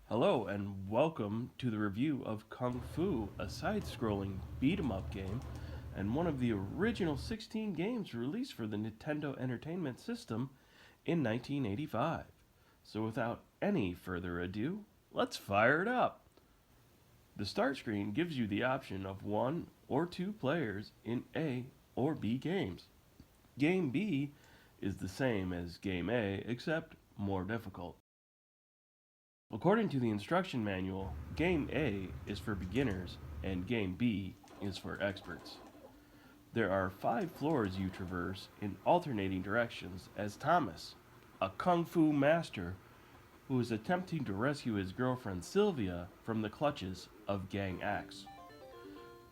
Hello and welcome to the review of Kung Fu, a side-scrolling beat-em-up game and one of the original 16 games released for the Nintendo Entertainment System in 1985. So without any further ado, let's fire it up. The start screen gives you the option of one or two players in A or B games. Game B is the same as Game A except more difficult. According to the instruction manual, Game A is for beginners and Game B is for experts. There are 5 floors you traverse in alternating directions as Thomas, a kung fu master who is attempting to rescue his girlfriend Sylvia from the clutches of Gang X.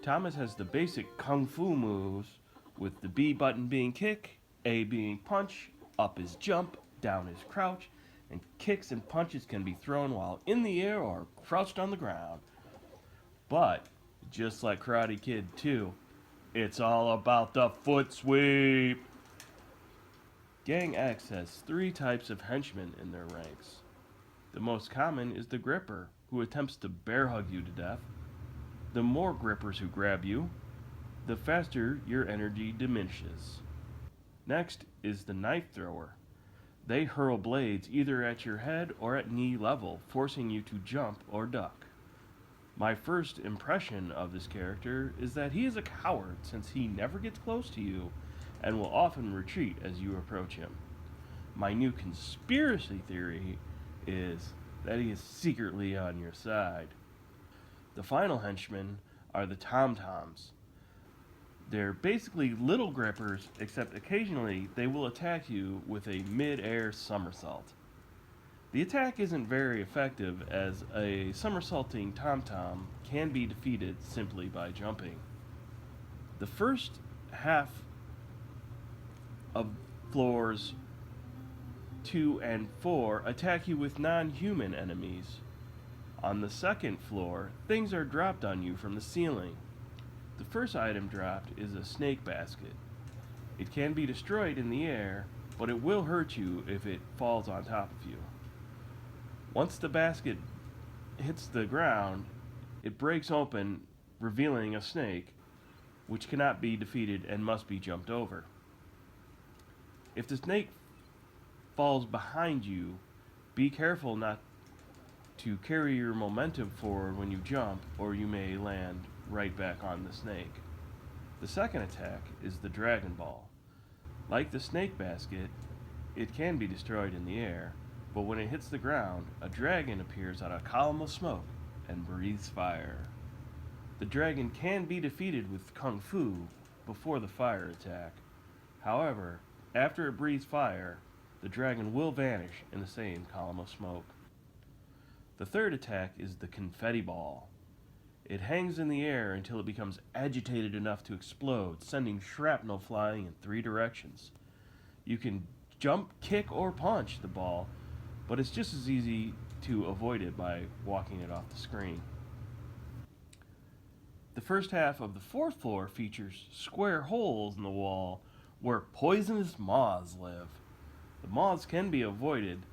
Thomas has the basic kung fu moves, with the B button being kick, A being punch, up is jump, down is crouch, and kicks and punches can be thrown while in the air or crouched on the ground. But, just like Karate Kid 2, it's all about the foot sweep! Gang X has 3 types of henchmen in their ranks. The most common is the gripper, who attempts to bear hug you to death. The more grippers who grab you, the faster your energy diminishes. Next is the knife thrower. They hurl blades either at your head or at knee level, forcing you to jump or duck. My first impression of this character is that he is a coward since he never gets close to you and will often retreat as you approach him. My new conspiracy theory is that he is secretly on your side. The final henchmen are the tom-toms. They're basically little grippers, except occasionally they will attack you with a mid-air somersault. The attack isn't very effective as a somersaulting tom-tom can be defeated simply by jumping. The first half of floors 2 and 4 attack you with non-human enemies. On the second floor, things are dropped on you from the ceiling. The first item dropped is a snake basket. It can be destroyed in the air, but it will hurt you if it falls on top of you. Once the basket hits the ground, it breaks open, revealing a snake, which cannot be defeated and must be jumped over. If the snake falls behind you, be careful not to carry your momentum forward when you jump, or you may land right back on the snake. The second attack is the Dragon Ball. Like the snake basket, it can be destroyed in the air, but when it hits the ground, a dragon appears out of a column of smoke and breathes fire. The dragon can be defeated with Kung Fu before the fire attack. However, after it breathes fire, the dragon will vanish in the same column of smoke. The third attack is the Confetti Ball. It hangs in the air until it becomes agitated enough to explode, sending shrapnel flying in 3 directions. You can jump, kick, or punch the ball, but it's just as easy to avoid it by walking it off the screen. The first half of the 4th floor features square holes in the wall where poisonous moths live. The moths can be avoided,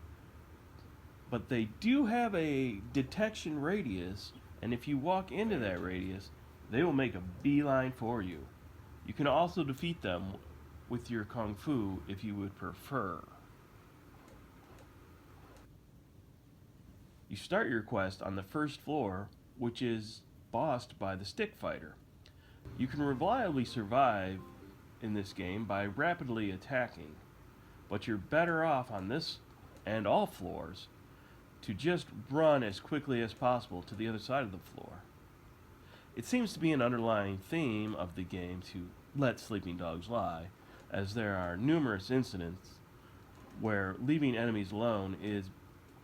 but they do have a detection radius, and if you walk into that radius, they will make a beeline for you. You can also defeat them with your Kung Fu if you would prefer. You start your quest on the 1st floor, which is bossed by the Stick Fighter. You can reliably survive in this game by rapidly attacking, but you're better off on this and all floors to just run as quickly as possible to the other side of the floor. It seems to be an underlying theme of the game to let sleeping dogs lie, as there are numerous incidents where leaving enemies alone is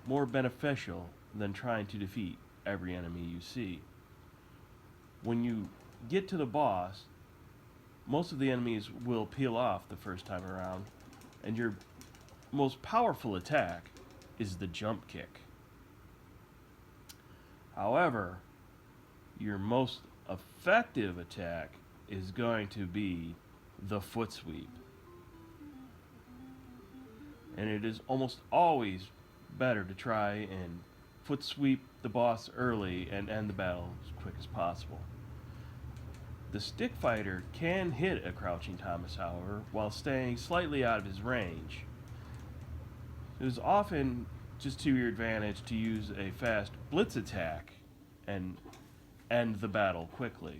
more beneficial than trying to defeat every enemy you see. When you get to the boss, most of the enemies will peel off the first time around, and your most powerful attack is the jump kick. However, your most effective attack is going to be the foot sweep. And it is almost always better to try and foot sweep the boss early and end the battle as quick as possible. The stick fighter can hit a crouching Thomas, however, while staying slightly out of his range. It is often just to your advantage to use a fast blitz attack and end the battle quickly.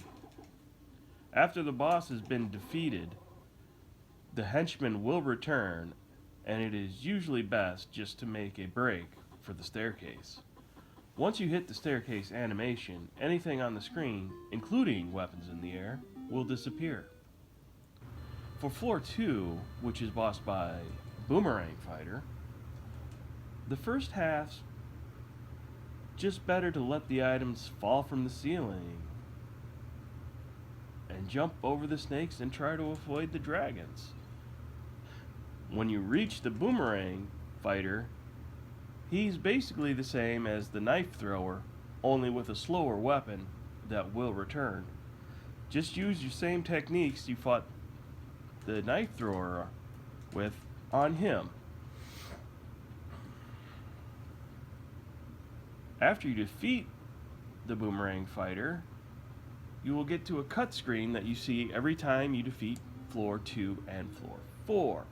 After the boss has been defeated, the henchman will return, and it is usually best just to make a break for the staircase. Once you hit the staircase animation, anything on the screen, including weapons in the air, will disappear. For floor 2, which is bossed by Boomerang Fighter, the first half's just better to let the items fall from the ceiling and jump over the snakes and try to avoid the dragons. When you reach the Boomerang Fighter, he's basically the same as the knife thrower, only with a slower weapon that will return. Just use your same techniques you fought the knife thrower with on him. After you defeat the Boomerang Fighter, you will get to a cut screen that you see every time you defeat floor 2 and floor 4.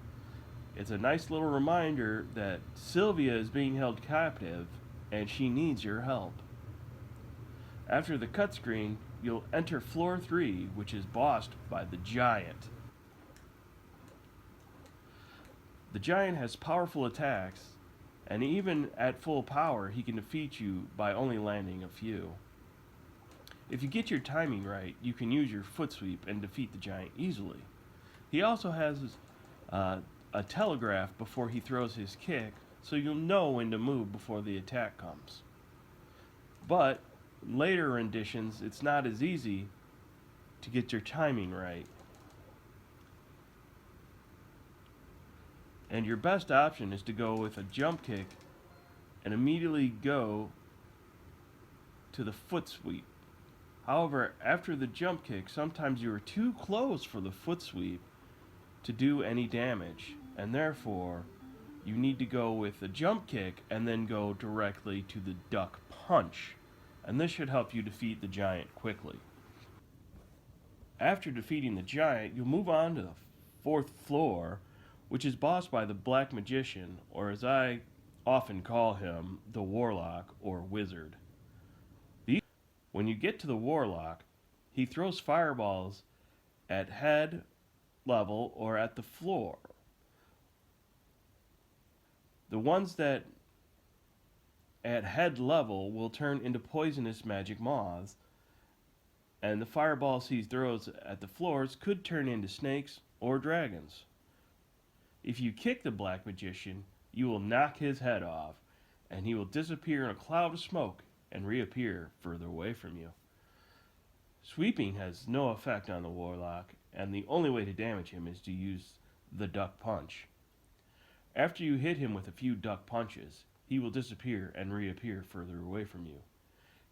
It's a nice little reminder that Sylvia is being held captive and she needs your help. After the cut screen, you'll enter floor 3, which is bossed by the Giant. The Giant has powerful attacks, and even at full power, he can defeat you by only landing a few. If you get your timing right, you can use your foot sweep and defeat the Giant easily. He also has a telegraph before he throws his kick, so you'll know when to move before the attack comes. But later renditions, it's not as easy to get your timing right. And your best option is to go with a jump kick and immediately go to the foot sweep. However, after the jump kick, sometimes you are too close for the foot sweep to do any damage, and therefore you need to go with a jump kick and then go directly to the duck punch, and this should help you defeat the Giant quickly. After defeating the Giant, you'll move on to the 4th floor, which is bossed by the Black Magician, or as I often call him, the Warlock or Wizard. When you get to the Warlock, he throws fireballs at head level or at the floor. The ones that at head level will turn into poisonous magic moths, and the fireballs he throws at the floors could turn into snakes or dragons. If you kick the Black Magician, you will knock his head off, and he will disappear in a cloud of smoke and reappear further away from you. Sweeping has no effect on the Warlock, and the only way to damage him is to use the duck punch. After you hit him with a few duck punches, he will disappear and reappear further away from you.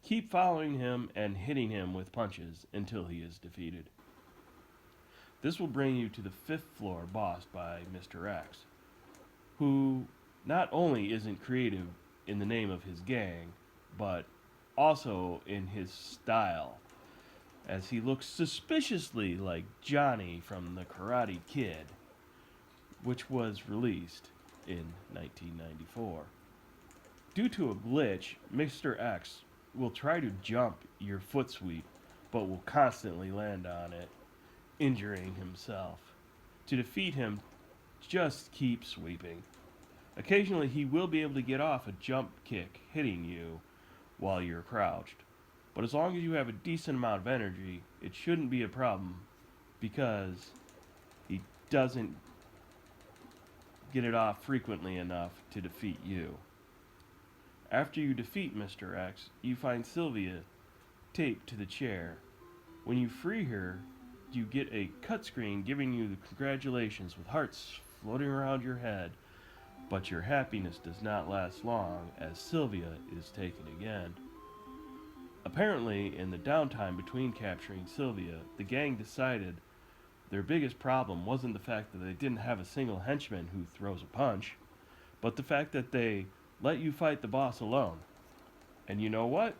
Keep following him and hitting him with punches until he is defeated. This will bring you to the 5th floor, bossed by Mr. X, who not only isn't creative in the name of his gang, but also in his style, as he looks suspiciously like Johnny from The Karate Kid, which was released in 1994. Due to a glitch, Mr. X will try to jump your foot sweep, but will constantly land on it, injuring himself. To defeat him, just keep sweeping. Occasionally he will be able to get off a jump kick hitting you while you're crouched, but as long as you have a decent amount of energy, it shouldn't be a problem, because he doesn't get it off frequently enough to defeat you. After you defeat Mr. X, you find Sylvia taped to the chair. When you free her, you get a cut screen giving you the congratulations with hearts floating around your head, but your happiness does not last long as Sylvia is taken again. Apparently, in the downtime between capturing Sylvia, the gang decided their biggest problem wasn't the fact that they didn't have a single henchman who throws a punch, but the fact that they let you fight the boss alone. And you know what?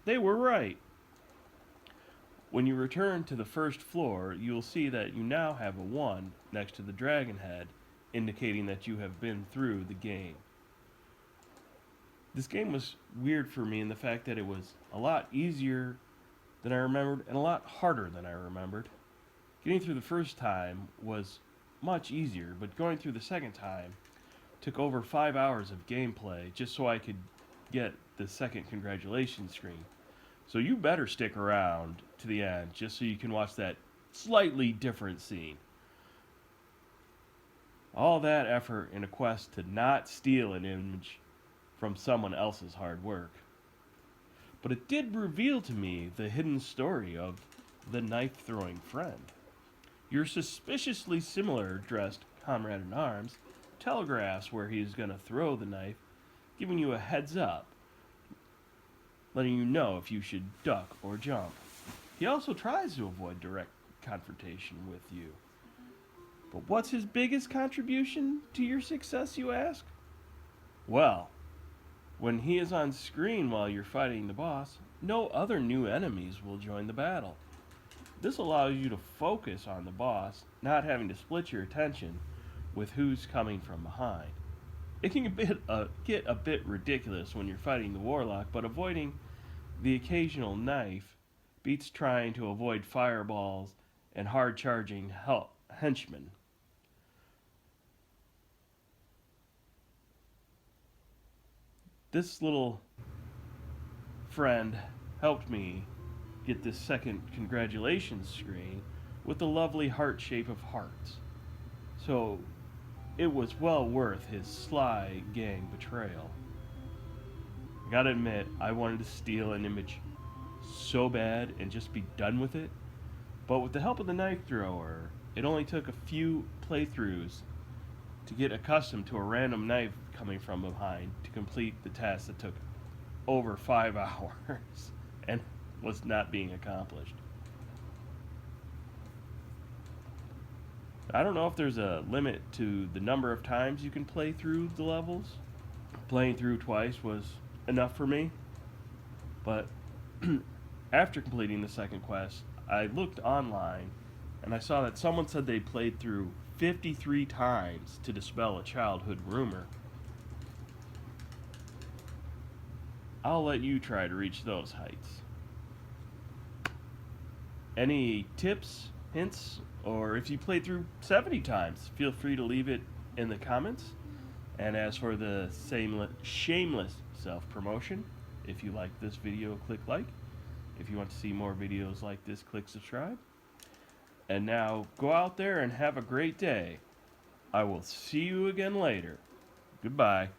They were right. When you return to the first floor, you will see that you now have a 1 next to the dragon head, indicating that you have been through the game. This game was weird for me in the fact that it was a lot easier than I remembered and a lot harder than I remembered. Getting through the first time was much easier, but going through the second time took over 5 hours of gameplay just so I could get the second congratulations screen. So you better stick around to the end just so you can watch that slightly different scene. All that effort in a quest to not steal an image from someone else's hard work. But it did reveal to me the hidden story of the knife-throwing friend. Your suspiciously similar dressed comrade-in-arms telegraphs where he's going to throw the knife, giving you a heads up, letting you know if you should duck or jump. He also tries to avoid direct confrontation with you. But what's his biggest contribution to your success, you ask? Well, when he is on screen while you're fighting the boss, no other new enemies will join the battle. This allows you to focus on the boss, not having to split your attention with who's coming from behind. It can get a bit ridiculous when you're fighting the warlock, but avoiding the occasional knife beats trying to avoid fireballs and hard-charging henchmen. This little friend helped me get this second congratulations screen with the lovely heart shape of hearts. So it was well worth his sly gang betrayal. I gotta admit, I wanted to steal an image so bad and just be done with it, but with the help of the knife thrower, it only took a few playthroughs to get accustomed to a random knife coming from behind to complete the task that took over 5 hours and was not being accomplished. I don't know if there's a limit to the number of times you can play through the levels. Playing through twice was enough for me, but after completing the second quest, I looked online and I saw that someone said they played through 53 times to dispel a childhood rumor. I'll let you try to reach those heights. Any tips, hints, or if you played through 70 times, feel free to leave it in the comments. And as for the shameless self-promotion, if you like this video, click like. If you want to see more videos like this, click subscribe. And now, go out there and have a great day. I will see you again later. Goodbye.